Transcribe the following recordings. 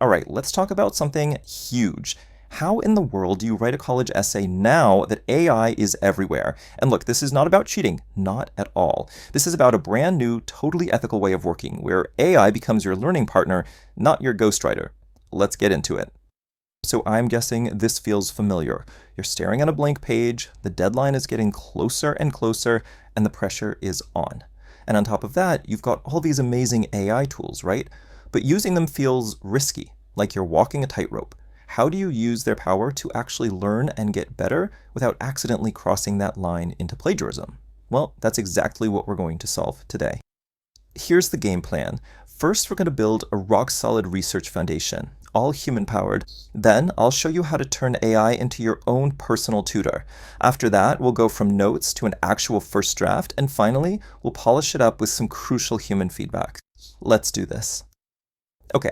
All right, let's talk about something huge. How in the world do you write a college essay now that AI is everywhere? And look, this is not about cheating, not at all. This is about a brand new, totally ethical way of working where AI becomes your learning partner, not your ghostwriter. Let's get into it. So I'm guessing this feels familiar. You're staring at a blank page, the deadline is getting closer and closer, and the pressure is on. And on top of that, you've got all these amazing AI tools, right? But using them feels risky, like you're walking a tightrope. How do you use their power to actually learn and get better without accidentally crossing that line into plagiarism? Well, that's exactly what we're going to solve today. Here's the game plan. First, we're going to build a rock-solid research foundation, all human-powered. Then, I'll show you how to turn AI into your own personal tutor. After that, we'll go from notes to an actual first draft, and finally, we'll polish it up with some crucial human feedback. Let's do this. Okay,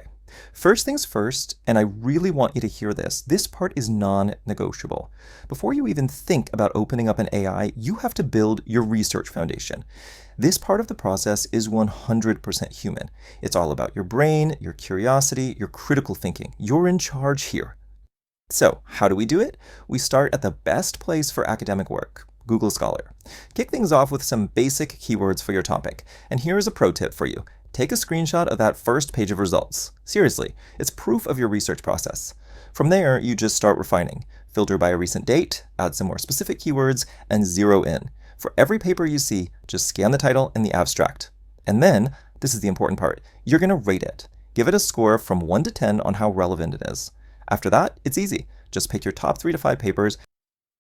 first things first, and I really want you to hear this, this part is non-negotiable. Before you even think about opening up an AI, you have to build your research foundation. This part of the process is 100% human. It's all about your brain, your curiosity, your critical thinking. You're in charge here. So, how do we do it? We start at the best place for academic work, Google Scholar. Kick things off with some basic keywords for your topic. And here is a pro tip for you. Take a screenshot of that first page of results. Seriously, it's proof of your research process. From there, you just start refining. Filter by a recent date, add some more specific keywords, and zero in. For every paper you see, just scan the title and the abstract. And then, this is the important part, you're going to rate it. Give it a score from 1 to 10 on how relevant it is. After that, it's easy. Just pick your top 3 to 5 papers,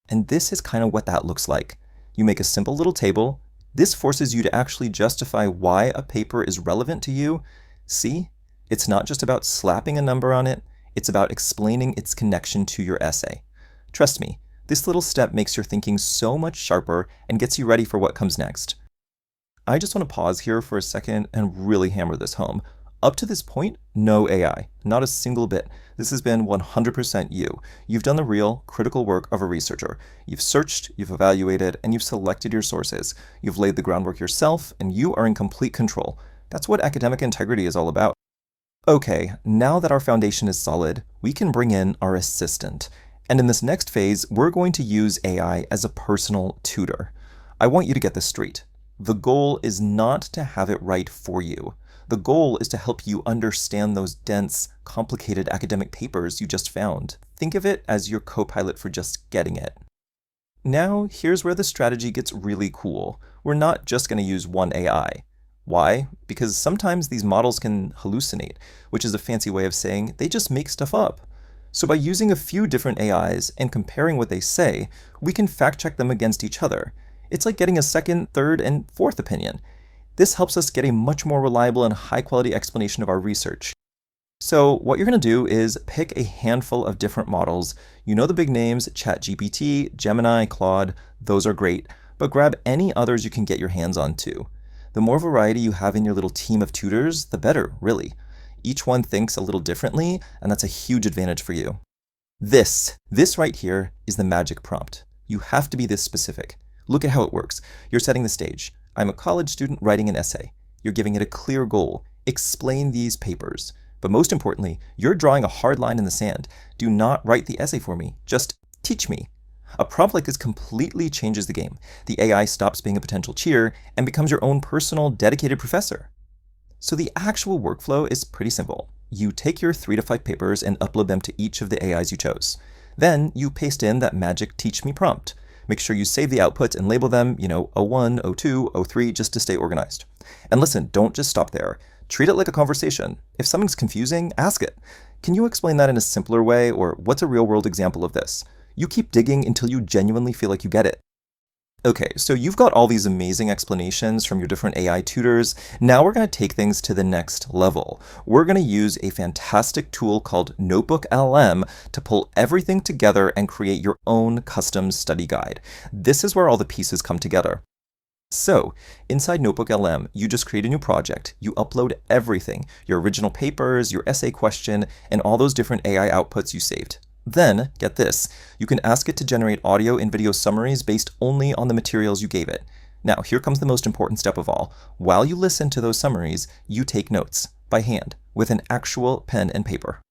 and this is kind of what that looks like. You make a simple little table. This forces you to actually justify why a paper is relevant to you. See, it's not just about slapping a number on it, it's about explaining its connection to your essay. Trust me, this little step makes your thinking so much sharper and gets you ready for what comes next. I just want to pause here for a second and really hammer this home. Up to this point, no AI, not a single bit. This has been 100% you. You've done the real, critical work of a researcher. You've searched, you've evaluated, and you've selected your sources. You've laid the groundwork yourself, and you are in complete control. That's what academic integrity is all about. Okay, now that our foundation is solid, we can bring in our assistant. And in this next phase, we're going to use AI as a personal tutor. I want you to get this straight. The goal is not to have it write for you. The goal is to help you understand those dense, complicated academic papers you just found. Think of it as your co-pilot for just getting it. Now, here's where the strategy gets really cool. We're not just going to use one AI. Why? Because sometimes these models can hallucinate, which is a fancy way of saying they just make stuff up. So by using a few different AIs and comparing what they say, we can fact-check them against each other. It's like getting a second, third, and fourth opinion. This helps us get a much more reliable and high-quality explanation of our research. So what you're going to do is pick a handful of different models. You know the big names, ChatGPT, Gemini, Claude, those are great, but grab any others you can get your hands on too. The more variety you have in your little team of tutors, the better, really. Each one thinks a little differently, and that's a huge advantage for you. This right here is the magic prompt. You have to be this specific. Look at how it works. You're setting the stage. I'm a college student writing an essay. You're giving it a clear goal. Explain these papers. But most importantly, you're drawing a hard line in the sand. Do not write the essay for me. Just teach me. A prompt like this completely changes the game. The AI stops being a potential cheer and becomes your own personal, dedicated professor. So the actual workflow is pretty simple. You take your 3 to 5 papers and upload them to each of the AIs you chose. Then you paste in that magic teach me prompt. Make sure you save the outputs and label them, O1, O2, O3, just to stay organized. And listen, don't just stop there. Treat it like a conversation. If something's confusing, ask it. Can you explain that in a simpler way, or what's a real-world example of this? You keep digging until you genuinely feel like you get it. Okay, so you've got all these amazing explanations from your different AI tutors. Now we're going to take things to the next level. We're going to use a fantastic tool called NotebookLM to pull everything together and create your own custom study guide. This is where all the pieces come together. So, inside NotebookLM, you just create a new project. You upload everything, your original papers, your essay question, and all those different AI outputs you saved. Then, get this, you can ask it to generate audio and video summaries based only on the materials you gave it. Now, here comes the most important step of all. While you listen to those summaries, you take notes by hand with an actual pen and paper.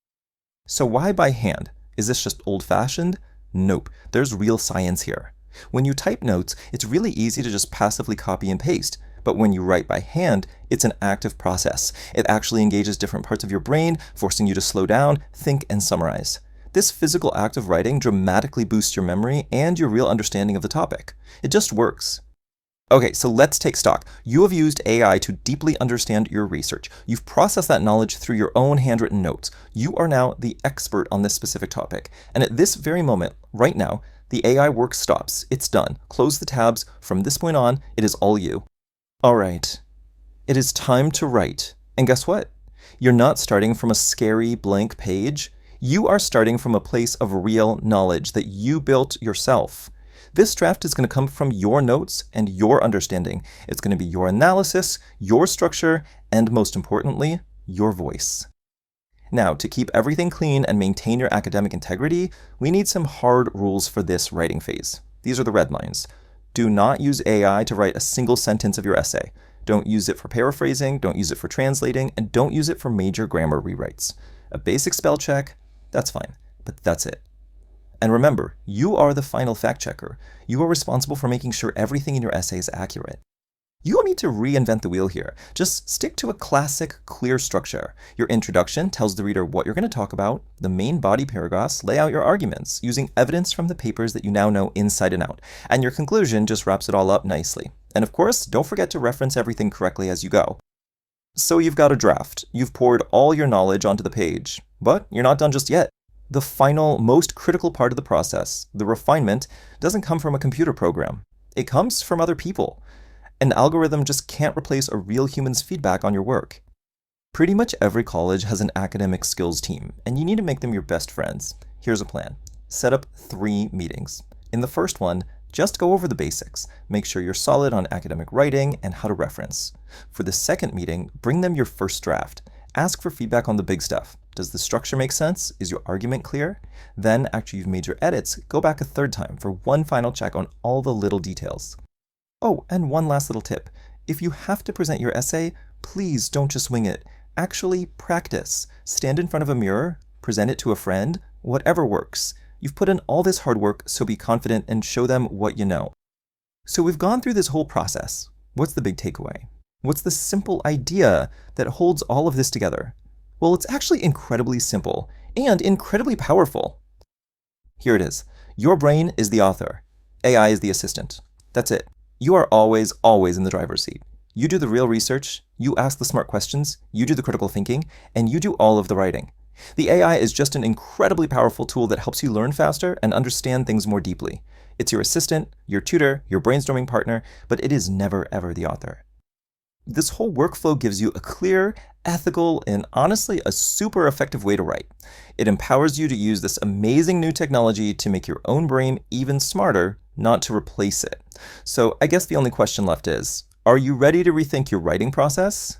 So why by hand? Is this just old-fashioned? Nope, there's real science here. When you type notes, it's really easy to just passively copy and paste. But when you write by hand, it's an active process. It actually engages different parts of your brain, forcing you to slow down, think, and summarize. This physical act of writing dramatically boosts your memory and your real understanding of the topic. It just works. Okay, so let's take stock. You have used AI to deeply understand your research. You've processed that knowledge through your own handwritten notes. You are now the expert on this specific topic. And at this very moment, right now, the AI work stops. It's done. Close the tabs. From this point on, it is all you. All right. It is time to write. And guess what? You're not starting from a scary blank page. You are starting from a place of real knowledge that you built yourself. This draft is going to come from your notes and your understanding. It's going to be your analysis, your structure, and most importantly, your voice. Now, to keep everything clean and maintain your academic integrity, we need some hard rules for this writing phase. These are the red lines. Do not use AI to write a single sentence of your essay. Don't use it for paraphrasing, don't use it for translating, and don't use it for major grammar rewrites. A basic spell check, that's fine, but that's it. And remember, you are the final fact checker. You are responsible for making sure everything in your essay is accurate. You don't need to reinvent the wheel here. Just stick to a classic, clear structure. Your introduction tells the reader what you're going to talk about. The main body paragraphs lay out your arguments, using evidence from the papers that you now know inside and out. And your conclusion just wraps it all up nicely. And of course, don't forget to reference everything correctly as you go. So you've got a draft. You've poured all your knowledge onto the page. But you're not done just yet. The final, most critical part of the process, the refinement, doesn't come from a computer program. It comes from other people. An algorithm just can't replace a real human's feedback on your work. Pretty much every college has an academic skills team, and you need to make them your best friends. Here's a plan. Set up 3 meetings. In the first one, just go over the basics. Make sure you're solid on academic writing and how to reference. For the second meeting, bring them your first draft. Ask for feedback on the big stuff. Does the structure make sense? Is your argument clear? Then, after you've made your edits, go back a third time for one final check on all the little details. Oh, and one last little tip. If you have to present your essay, please don't just wing it. Actually practice. Stand in front of a mirror, present it to a friend, whatever works. You've put in all this hard work, so be confident and show them what you know. So we've gone through this whole process. What's the big takeaway? What's the simple idea that holds all of this together? Well, it's actually incredibly simple and incredibly powerful. Here it is. Your brain is the author. AI is the assistant. That's it. You are always, always in the driver's seat. You do the real research, you ask the smart questions, you do the critical thinking, and you do all of the writing. The AI is just an incredibly powerful tool that helps you learn faster and understand things more deeply. It's your assistant, your tutor, your brainstorming partner, but it is never ever the author. This whole workflow gives you a clear, ethical, and honestly a super effective way to write. It empowers you to use this amazing new technology to make your own brain even smarter, not to replace it. So I guess the only question left is, are you ready to rethink your writing process?